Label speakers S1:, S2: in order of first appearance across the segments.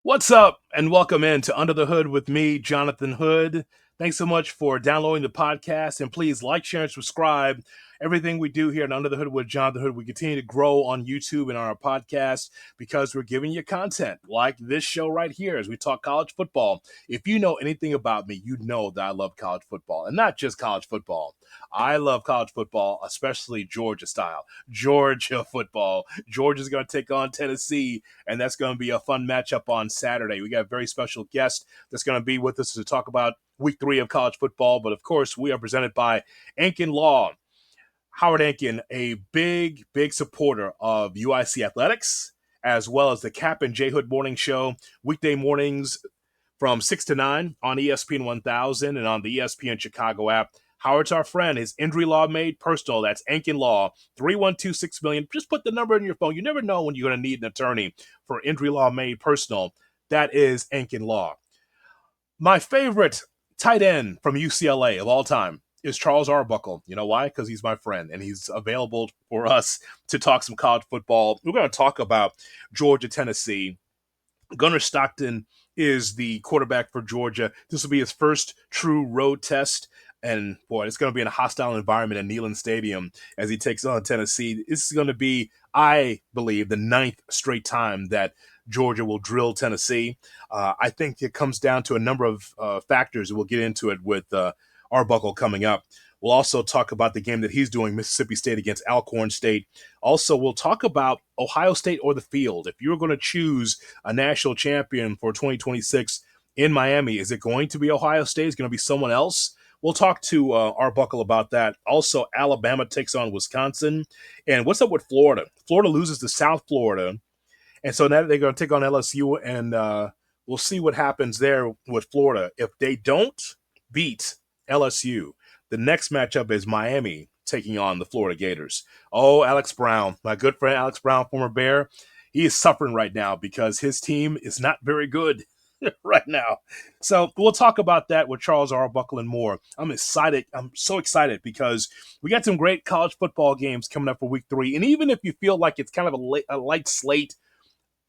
S1: What's up, and welcome in to Under the Hood with me, Jonathan Hood. Thanks so much for downloading the podcast, and please like, share, and subscribe. Everything we do here at Under the Hood with Jonathan Hood, we continue to grow on YouTube and on our podcast because we're giving you content like this show right here as we talk college football. If you know anything about me, you know that I love college football, and not just college football. I love college football, especially Georgia style. Georgia football. Georgia's going to take on Tennessee, and that's going to be a fun matchup on Saturday. We got a very special guest that's going to be with us to talk about week 3 of college football. But of course, we are presented by Ankin Law. Howard Ankin, a big supporter of UIC athletics, as well as the Kap J-Hood Morning Show, weekday mornings from 6 to 9 on ESPN 1000 and on the ESPN Chicago app. Howard's our friend. His injury law made personal. That's Ankin Law, 312-6 million. Just put the number in your phone. You never know when you're going to need an attorney for injury law made personal. That is Ankin Law. My favorite tight end from UCLA of all time is Charles Arbuckle. You know why? Because he's my friend, and he's available for us to talk some college football. We're going to talk about Georgia, Tennessee. Gunnar Stockton is the quarterback for Georgia. This will be his first true road test. And boy, it's going to be in a hostile environment at Neyland Stadium as he takes on Tennessee. This is going to be, I believe, the 9th straight time that Georgia will drill Tennessee. I think it comes down to a number of factors. We'll get into it with Arbuckle coming up. We'll also talk about the game that he's doing, Mississippi State against Alcorn State. Also, we'll talk about Ohio State or the field. If you're going to choose a national champion for 2026 in Miami, is it going to be Ohio State? Is it going to be someone else? We'll talk to Arbuckle about that. Also, Alabama takes on Wisconsin. And what's up with Florida? Florida loses to South Florida. And so now they're going to take on LSU, and we'll see what happens there with Florida. If they don't beat LSU, the next matchup is Miami taking on the Florida Gators. Oh, Alex Brown, my good friend Alex Brown, former Bear, he is suffering right now because his team is not very good right now. So we'll talk about that with Charles Arbuckle and more. I'm excited. I'm so excited because we got some great college football games coming up for week 3. And even if you feel like it's kind of a light slate,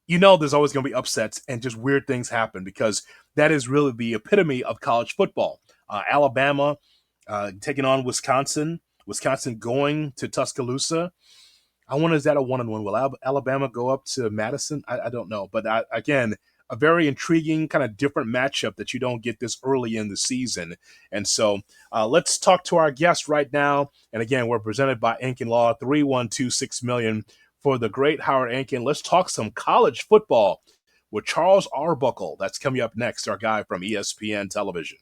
S1: you know there's always going to be upsets and just weird things happen because that is really the epitome of college football. Alabama taking on Wisconsin. Wisconsin going to Tuscaloosa. I wonder, is that a 1-1? Will Alabama go up to Madison? I don't know. But again, a very intriguing kind of different matchup that you don't get this early in the season. And so let's talk to our guest right now. And again, we're presented by Ankin Law, 312-6 million for the great Howard Ankin. Let's talk some college football with Charles Arbuckle. That's coming up next, our guy from ESPN Television.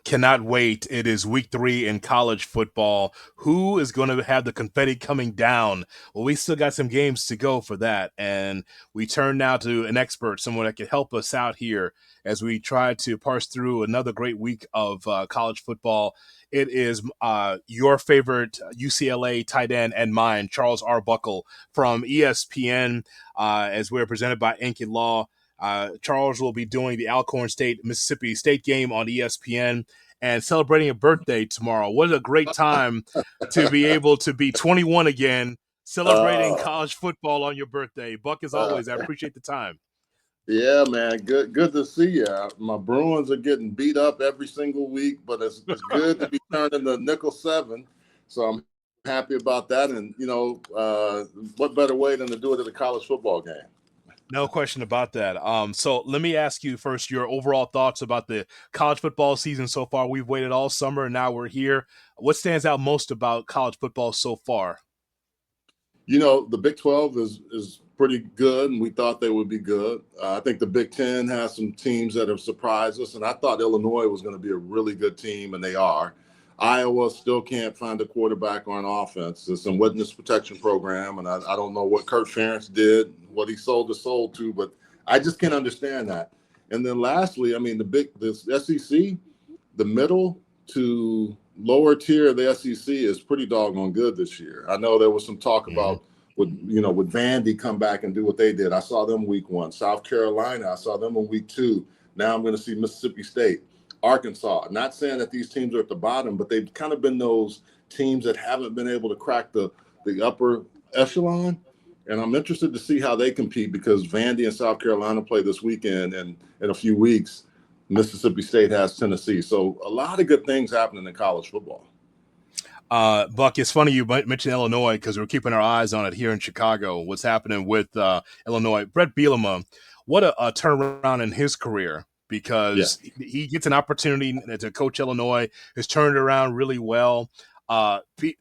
S1: Cannot wait. It is week 3 in college football. Who is going to have the confetti coming down? Well, we still got some games to go for that. And we turn now to an expert, someone that can help us out here as we try to parse through another great week of college football. It is your favorite UCLA tight end and mine, Charles Arbuckle from ESPN, as we're presented by Ankin Law. Charles will be doing the Alcorn State, Mississippi State game on ESPN and celebrating a birthday tomorrow. What a great time to be able to be 21 again, celebrating college football on your birthday. Buck, as always, I appreciate the time.
S2: Yeah, man. Good to see you. My Bruins are getting beat up every single week, but it's good to be turned into nickel 7. So I'm happy about that. And, what better way than to do it at a college football game?
S1: No question about that. So let me ask you first your overall thoughts about the college football season so far. We've waited all summer, and now we're here. What stands out most about college football so far?
S2: The Big 12 is pretty good, and we thought they would be good. I think the Big 10 has some teams that have surprised us, and I thought Illinois was going to be a really good team, and they are. Iowa still can't find a quarterback on offense. There's some witness protection program, and I don't know what Kurt Ferentz did, what he sold his soul to, but I just can't understand that. And then lastly, I mean, the SEC, the middle to lower tier of the SEC is pretty doggone good this year. I know there was some talk about would Vandy come back and do what they did. I saw them week 1. South Carolina, I saw them in week 2. Now I'm going to see Mississippi State. Arkansas, not saying that these teams are at the bottom, but they've kind of been those teams that haven't been able to crack the upper echelon. And I'm interested to see how they compete because Vandy and South Carolina play this weekend, and in a few weeks, Mississippi State has Tennessee. So a lot of good things happening in college football.
S1: Buck, it's funny you mentioned Illinois because we're keeping our eyes on it here in Chicago. What's happening with Illinois? Brett Bielema, what a turnaround in his career
S2: Yeah.
S1: because he gets an opportunity to coach Illinois. Has turned it around really well.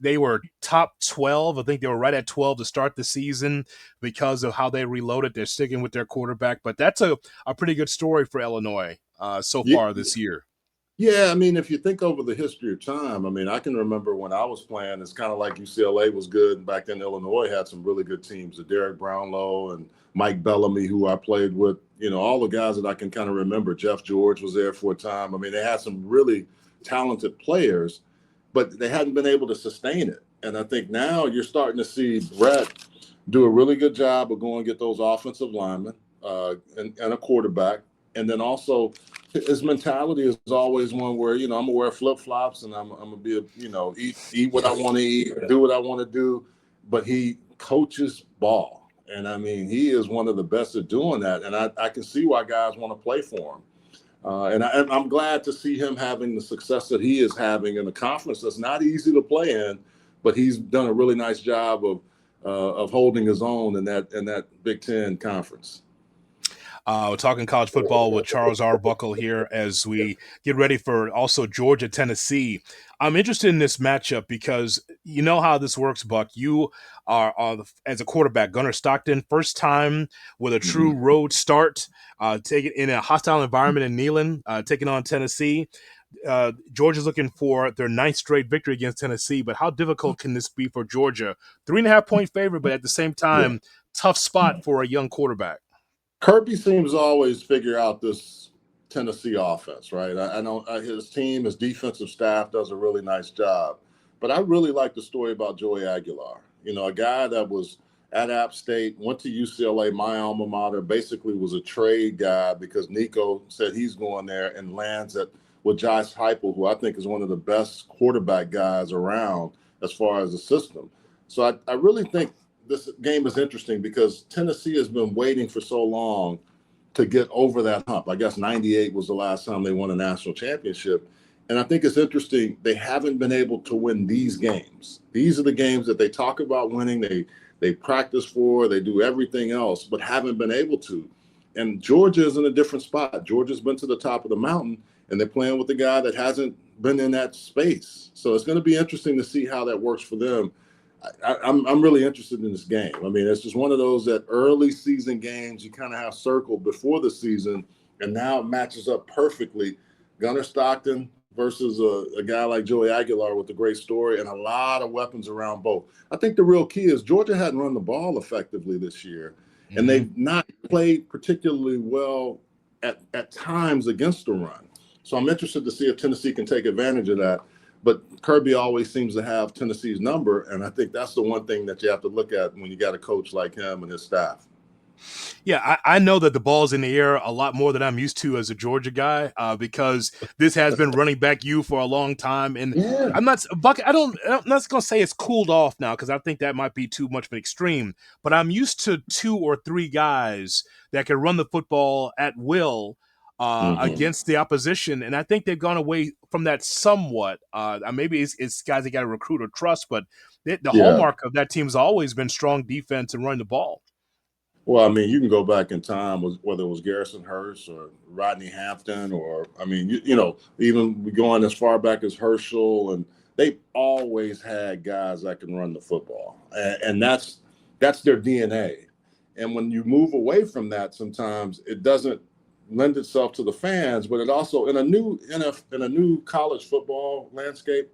S1: They were top 12. I think they were right at 12 to start the season because of how they reloaded. They're sticking with their quarterback, but that's a pretty good story for Illinois so far this year.
S2: Yeah, I mean, if you think over the history of time, I mean, I can remember when I was playing, it's kind of like UCLA was good. And back then, Illinois had some really good teams, the Derek Brownlow and Mike Bellamy, who I played with, all the guys that I can kind of remember. Jeff George was there for a time. I mean, they had some really talented players, but they hadn't been able to sustain it. And I think now you're starting to see Brett do a really good job of going to get those offensive linemen and a quarterback. And then also his mentality is always one where, I'm going to wear flip-flops and I'm going to be, eat what I want to eat, do what I want to do. But he coaches ball. And, I mean, he is one of the best at doing that. And I can see why guys want to play for him. And I'm glad to see him having the success that he is having in a conference that's not easy to play in, but he's done a really nice job of holding his own in that Big Ten conference.
S1: We're talking college football with Charles Arbuckle here as we get ready for also Georgia, Tennessee. I'm interested in this matchup because you know how this works, Buck. You are as a quarterback, Gunnar Stockton, first time with a true road start, taking in a hostile environment in Neyland, taking on Tennessee. Georgia's looking for their 9th straight victory against Tennessee, but how difficult can this be for Georgia? 3.5-point favorite, but at the same time, tough spot for a young quarterback.
S2: Kirby seems to always figure out this Tennessee offense, right? I know his team, his defensive staff does a really nice job. But I really like the story about Joey Aguilar. A guy that was at App State, went to UCLA, my alma mater, basically was a trade guy because Nico said he's going there and lands with Josh Heupel, who I think is one of the best quarterback guys around as far as the system. So I really think this game is interesting because Tennessee has been waiting for so long to get over that hump. I guess 98 was the last time they won a national championship. And I think it's interesting. They haven't been able to win these games. These are the games that they talk about winning. They practice for, they do everything else, but haven't been able to. And Georgia is in a different spot. Georgia's been to the top of the mountain, and they're playing with a guy that hasn't been in that space. So it's going to be interesting to see how that works for them. I'm really interested in this game. I mean, it's just one of those that early season games you kind of have circled before the season, and now it matches up perfectly. Gunnar Stockton versus a guy like Joey Aguilar with a great story and a lot of weapons around both. I think the real key is Georgia hadn't run the ball effectively this year, and they've not played particularly well at times against the run. So I'm interested to see if Tennessee can take advantage of that. But Kirby always seems to have Tennessee's number, and I think that's the one thing that you have to look at when you got a coach like him and his staff.
S1: Yeah, I know that the ball's in the air a lot more than I'm used to as a Georgia guy because this has been running back you for a long time. And I'm not – Buck, I'm not going to say it's cooled off now because I think that might be too much of an extreme. But I'm used to 2 or 3 guys that can run the football at will against the opposition. And I think they've gone away from that somewhat. Maybe it's guys they got to recruit or trust, but the hallmark of that team has always been strong defense and running the ball.
S2: Well, I mean, you can go back in time, whether it was Garrison Hurst or Rodney Hampton, or, I mean, even going as far back as Herschel, and they've always had guys that can run the football. And that's their DNA. And when you move away from that, sometimes it doesn't lend itself to the fans, but it also, in a new college football landscape,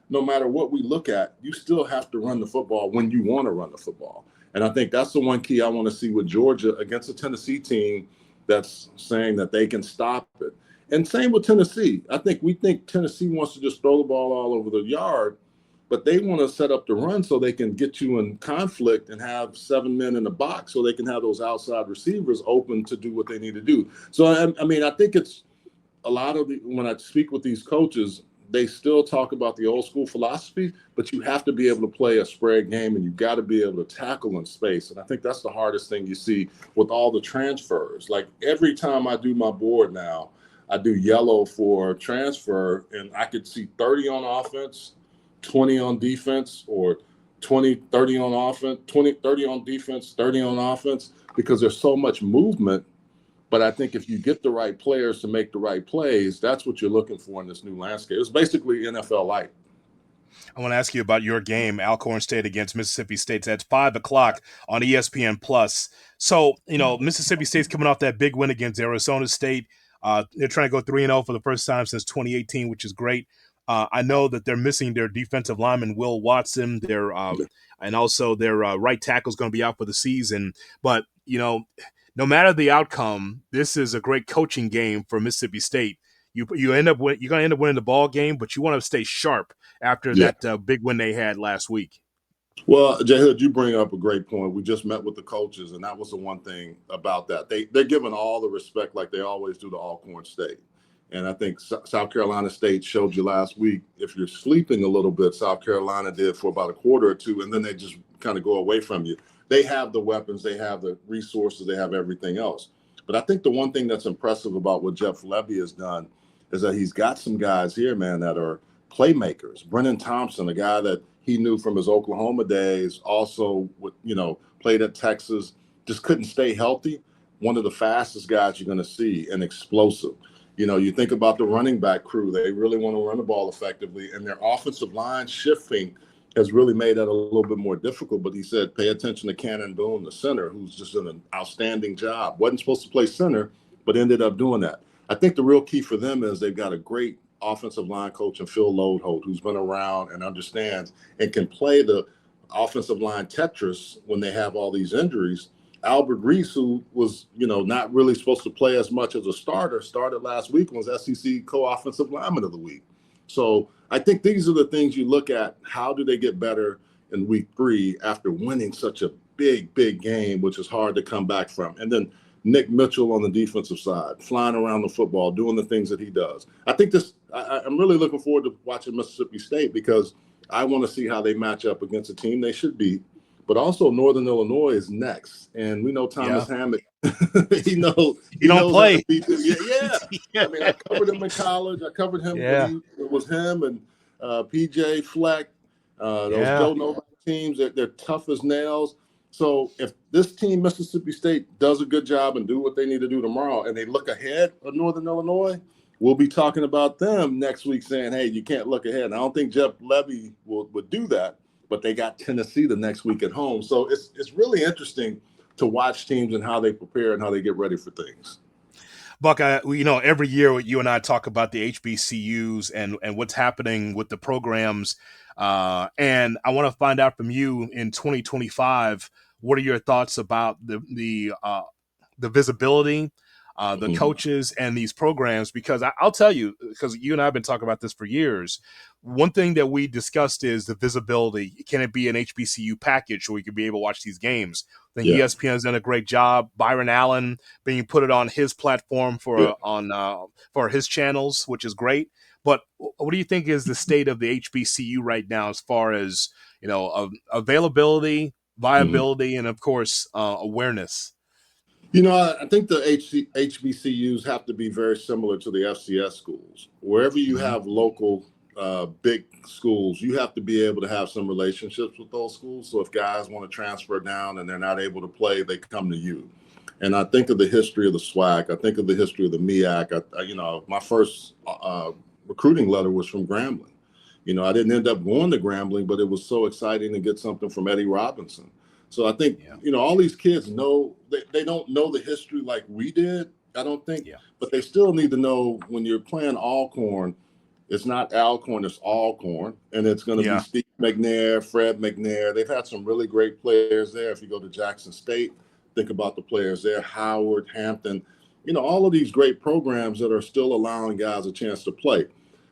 S2: no matter what we look at, you still have to run the football when you want to run the football. And I think that's the one key I want to see with Georgia against a Tennessee team that's saying that they can stop it. And same with Tennessee. We think Tennessee wants to just throw the ball all over the yard, but they want to set up the run so they can get you in conflict and have 7 men in the box so they can have those outside receivers open to do what they need to do. So, I mean, I think it's a lot of when I speak with these coaches, they still talk about the old school philosophy, but you have to be able to play a spread game and you've got to be able to tackle in space. And I think that's the hardest thing you see with all the transfers. Like every time I do my board now, I do yellow for transfer and I could see 30 on offense, 20 on defense, or 20, 30 on offense, 20, 30 on defense, 30 on offense, because there's so much movement. But I think if you get the right players to make the right plays, that's what you're looking for in this new landscape. It's basically NFL light.
S1: I want to ask you about your game, Alcorn State against Mississippi State. That's 5 o'clock on ESPN Plus. So, Mississippi State's coming off that big win against Arizona State. They're trying to go 3-0 for the first time since 2018, which is great. I know that they're missing their defensive lineman, Will Watson. And also their right tackle is going to be out for the season. But, no matter the outcome, this is a great coaching game for Mississippi State. You're going to end up winning the ball game, but you want to stay sharp after that big win they had last week.
S2: Well, J-Hood, you bring up a great point. We just met with the coaches, and that was the one thing about that. They're giving all the respect like they always do to Alcorn State. And I think South Carolina State showed you last week, if you're sleeping a little bit, South Carolina did for about a quarter or two, and then they just kind of go away from you. They have the weapons, they have the resources, they have everything else. But I think the one thing that's impressive about what Jeff Lebby has done is that he's got some guys here, man, that are playmakers. Brennan Thompson, a guy that he knew from his Oklahoma days, also played at Texas, just couldn't stay healthy. One of the fastest guys you're going to see, and explosive. You think about the running back crew. They really want to run the ball effectively, and their offensive line shifting has really made that a little bit more difficult. But he said, pay attention to Cannon Boone, the center, who's just done an outstanding job. Wasn't supposed to play center, but ended up doing that. I think the real key for them is they've got a great offensive line coach in Phil Lodeholt, who's been around and understands and can play the offensive line Tetris when they have all these injuries. Albert Reese, who was, not really supposed to play as much as a starter, started last week and was SEC co-offensive lineman of the week. So I think these are the things you look at. How do they get better in week 3 after winning such a big, big game, which is hard to come back from? And then Nick Mitchell on the defensive side, flying around the football, doing the things that he does. I think I'm really looking forward to watching Mississippi State because I want to see how they match up against a team they should beat. But also Northern Illinois is next. And we know Thomas Hammett, he don't
S1: play.
S2: Yeah. I mean, I covered him in college. I covered him when it was him and PJ Fleck, those Joe Novak teams. They're tough as nails. So if this team, Mississippi State, does a good job and do what they need to do tomorrow, and they look ahead of Northern Illinois, we'll be talking about them next week saying, hey, you can't look ahead. And I don't think Jeff Lebby would do that, but they got Tennessee the next week at home. So it's really interesting to watch teams and how they prepare and how they get ready for things.
S1: Buck, every year you and I talk about the HBCUs and what's happening with the programs. And I want to find out from you in 2025, what are your thoughts about the visibility, the coaches and these programs? Because I'll tell you, because you and I have been talking about this for years, one thing that we discussed is the visibility. Can it be an HBCU package so we can be able to watch these games? I think ESPN has done a great job. Byron Allen being put it on his platform for his channels, which is great. But what do you think is the state of the HBCU right now as far as, availability, viability, and of course, awareness?
S2: I think the HBCUs have to be very similar to the FCS schools. Wherever you have local big schools, you have to be able to have some relationships with those schools. So if guys want to transfer down and they're not able to play, they come to you. And I think of the history of the SWAC. I think of the history of the MEAC. My first recruiting letter was from Grambling. I didn't end up going to Grambling, but it was so exciting to get something from Eddie Robinson. So I think, all these kids know, they don't know the history like we did, I don't think, but they still need to know when you're playing Alcorn, it's not Alcorn, it's Alcorn, and it's going to be Steve McNair, Fred McNair. They've had some really great players there. If you go to Jackson State, think about the players there, Howard, Hampton, all of these great programs that are still allowing guys a chance to play.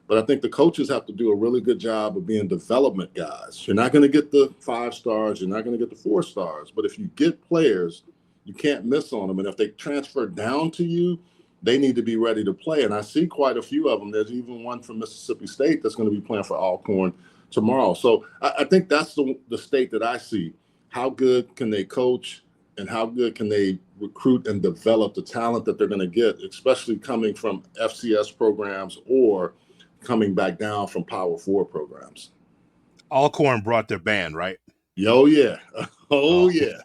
S2: But I think the coaches have to do a really good job of being development guys. You're not going to get the 5 stars. You're not going to get the 4 stars. But if you get players, you can't miss on them. And if they transfer down to you, they need to be ready to play. And I see quite a few of them. There's even one from Mississippi State that's going to be playing for Alcorn tomorrow. So I think that's the state that I see. How good can they coach, and how good can they recruit and develop the talent that they're going to get, especially coming from FCS programs or coming back down from Power 4 programs.
S1: Alcorn brought their band, right?
S2: Yo, yeah. Oh, yeah.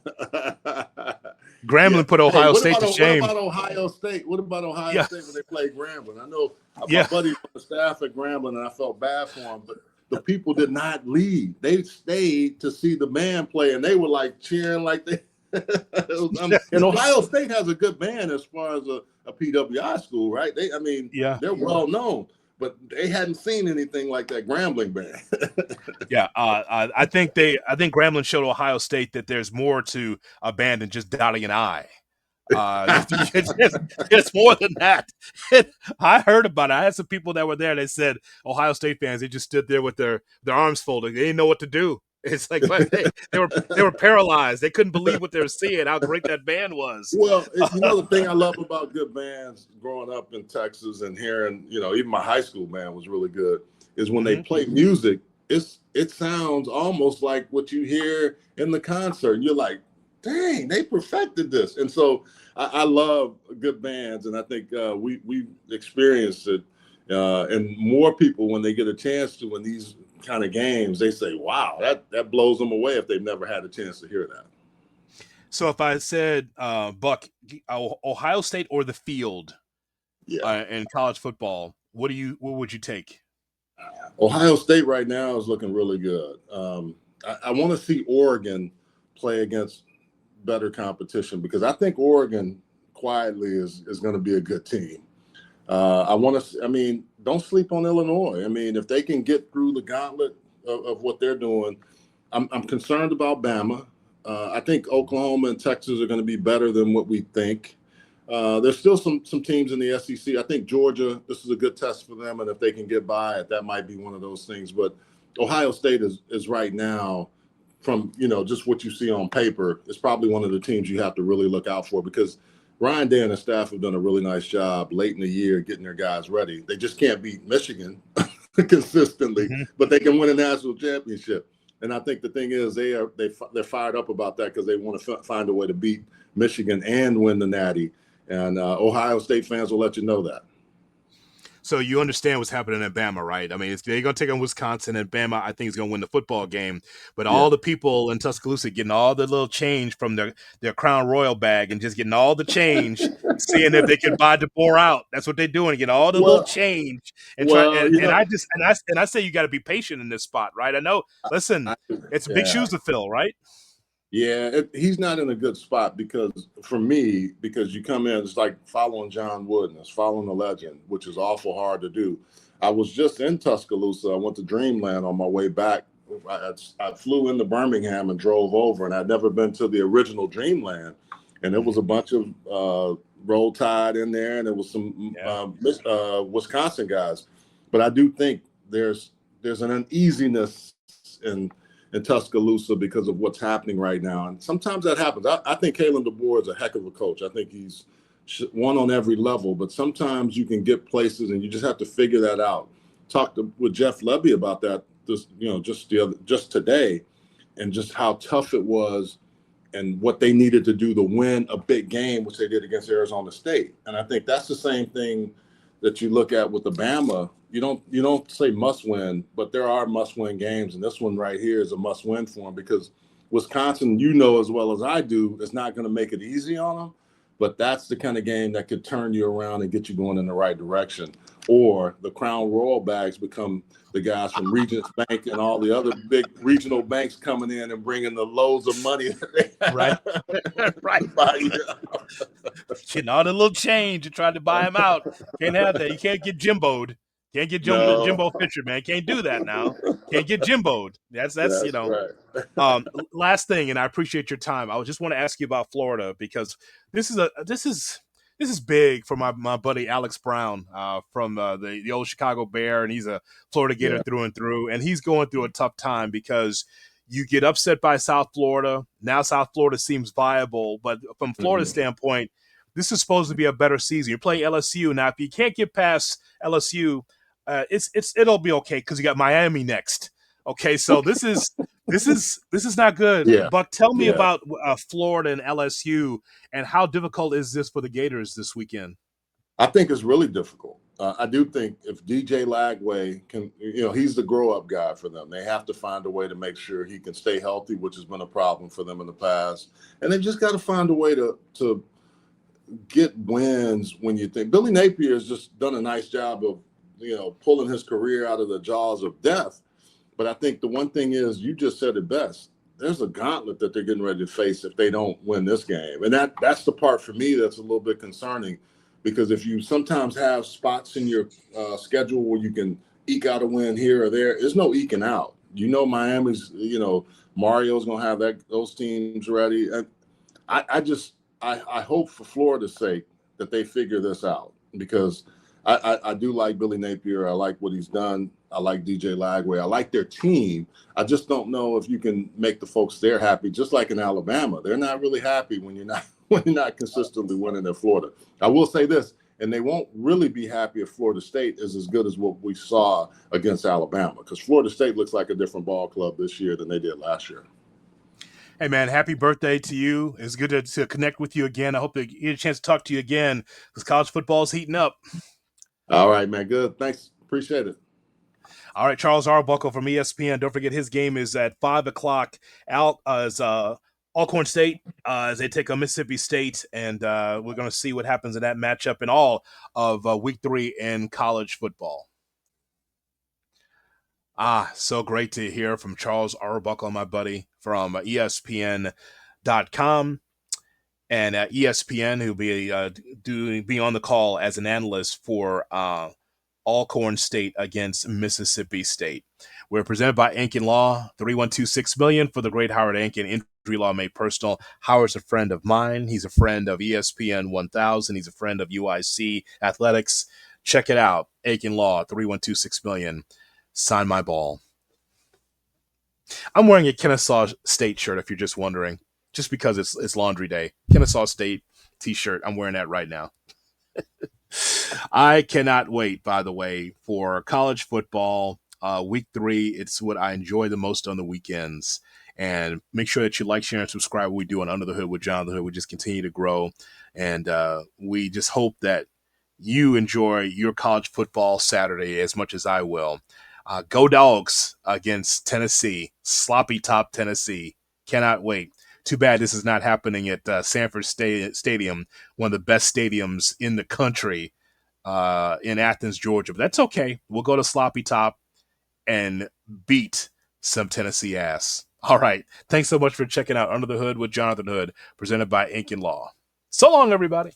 S1: Grambling
S2: Yeah.
S1: put Ohio State to shame.
S2: What about Ohio State? What about Ohio State when they played Grambling? I know my buddies on the staff at Grambling, and I felt bad for them, but the people did not leave. They stayed to see the band play, and they were like cheering like they. And Ohio State has a good band as far as a PWI school, right? They're well known, but they hadn't seen anything like that Grambling band.
S1: I think Grambling showed Ohio State that there's more to a band than just dotting an I. It's more than that. I heard about it. I had some people that were there. They said Ohio State fans, they just stood there with their arms folded. They didn't know what to do. It's like they were paralyzed. They couldn't believe what they were seeing, how great that band was.
S2: Well, the thing I love about good bands growing up in Texas and hearing, even my high school band was really good, is when they play music, it sounds almost like what you hear in the concert. And you're like, dang, they perfected this. And so I love good bands, and I think we've experienced it. And more people, when they get a chance to, in these kind of games, they say, wow, that blows them away if they've never had a chance to hear that.
S1: So if I said, Buck, Ohio State or the field in college football, what would you take?
S2: Ohio State right now is looking really good. I want to see Oregon play against better competition, because I think Oregon quietly is going to be a good team. Don't sleep on Illinois. If they can get through the gauntlet of what they're doing, I'm concerned about Bama. I think Oklahoma and Texas are going to be better than what we think. There's still some teams in the SEC. I think Georgia, this is a good test for them, and if they can get by it, that might be one of those things. But Ohio State is right now, from just what you see on paper, is probably one of the teams you have to really look out for, because Ryan Day and his staff have done a really nice job late in the year getting their guys ready. They just can't beat Michigan consistently, but they can win a national championship. And I think the thing is they're fired up about that, because they want to find a way to beat Michigan and win the Natty. And Ohio State fans will let you know that.
S1: So you understand what's happening in Bama, right? They're going to take on Wisconsin, and Bama, I think, is going to win the football game. But all the people in Tuscaloosa getting all the little change from their Crown Royal bag and just getting all the change, seeing if they can buy DeBoer out. That's what they're doing, getting all the little change. And I say you got to be patient in this spot, right? I know. Listen, it's big shoes to fill, right?
S2: Yeah, he's not in a good spot, because you come in, it's like following John Wooden, it's following the legend, which is awful hard to do. I was just in Tuscaloosa. I went to Dreamland on my way back. I flew into Birmingham and drove over, and I'd never been to the original Dreamland. And it was a bunch of Roll Tide in there, and there was some Wisconsin guys. But I do think there's an uneasiness in Tuscaloosa because of what's happening right now. And sometimes that happens. I think Kalen DeBoer is a heck of a coach. I think he's one on every level, but sometimes you can get places and you just have to figure that out. Talked with Jeff Levy about that just today, and just how tough it was and what they needed to do to win a big game, which they did against Arizona State. And I think that's the same thing that you look at with the Bama. You don't say must win, but there are must win games, and this one right here is a must win for them, because Wisconsin, as well as I do, is not going to make it easy on them. But that's the kind of game that could turn you around and get you going in the right direction. Or the Crown Royal bags become the guys from Regents Bank and all the other big regional banks coming in and bringing the loads of money.
S1: Right. Getting all the little change and trying to buy him out. Can't have that. You can't get Jimbo'd. Can't get Jimbo Fisher, man. Can't do that now. Can't get Jimbo'd. That's right. Last thing, and I appreciate your time. I just want to ask you about Florida, because this is big for my buddy Alex Brown from the old Chicago Bear, and he's a Florida Gator through and through, and he's going through a tough time because you get upset by South Florida. Now South Florida seems viable, but from Florida's standpoint, this is supposed to be a better season. You're playing LSU now. If you can't get past LSU, it'll be okay because you got Miami next. Okay, so this is not good.
S2: Yeah,
S1: Buck, tell me
S2: yeah.
S1: about Florida and LSU, and how difficult is this for the Gators this weekend?
S2: I think it's really difficult. I do think if DJ Lagway can, he's the grow up guy for them. They have to find a way to make sure he can stay healthy, which has been a problem for them in the past. And they just got to find a way to get wins when you think Billy Napier has just done a nice job of, pulling his career out of the jaws of death. But I think the one thing is, you just said it best. There's a gauntlet that they're getting ready to face if they don't win this game. And that's the part for me that's a little bit concerning, because if you sometimes have spots in your schedule where you can eke out a win here or there, there's no eking out. Miami's, Mario's going to have those teams ready. And I hope for Florida's sake that they figure this out, because I do like Billy Napier. I like what he's done. I like DJ Lagway. I like their team. I just don't know if you can make the folks there happy. Just like in Alabama, they're not really happy when you're not consistently winning in Florida. I will say this, and they won't really be happy if Florida State is as good as what we saw against Alabama, because Florida State looks like a different ball club this year than they did last year.
S1: Hey, man, happy birthday to you. It's good to connect with you again. I hope to get a chance to talk to you again, because college football is heating up.
S2: All right, man. Good. Thanks. Appreciate it.
S1: All right, Charles Arbuckle from ESPN. Don't forget his game is at 5 o'clock out as Alcorn State as they take on Mississippi State, and we're going to see what happens in that matchup in all of Week 3 in college football. So great to hear from Charles Arbuckle, my buddy, from ESPN.com. And ESPN, who'll be on the call as an analyst for Alcorn State against Mississippi State. We're presented by Ankin Law, 312-6 million for the great Howard Ankin. Injury law made personal. Howard's a friend of mine. He's a friend of ESPN 1000. He's a friend of UIC Athletics. Check it out. Ankin Law, 312-6 million. Sign my ball. I'm wearing a Kennesaw State shirt, if you're just wondering, just because it's laundry day. Kennesaw State t-shirt. I'm wearing that right now. I cannot wait, by the way, for college football. Week 3, it's what I enjoy the most on the weekends. And make sure that you like, share, and subscribe what we do on Under the Hood with John the Hood. We just continue to grow. And we just hope that you enjoy your college football Saturday as much as I will. Go Dogs against Tennessee. Sloppy top Tennessee. Cannot wait. Too bad this is not happening at Sanford Stadium, one of the best stadiums in the country, in Athens, Georgia. But that's okay. We'll go to Sloppy Top and beat some Tennessee ass. All right. Thanks so much for checking out Under the Hood with Jonathan Hood, presented by Ankin Law. So long, everybody.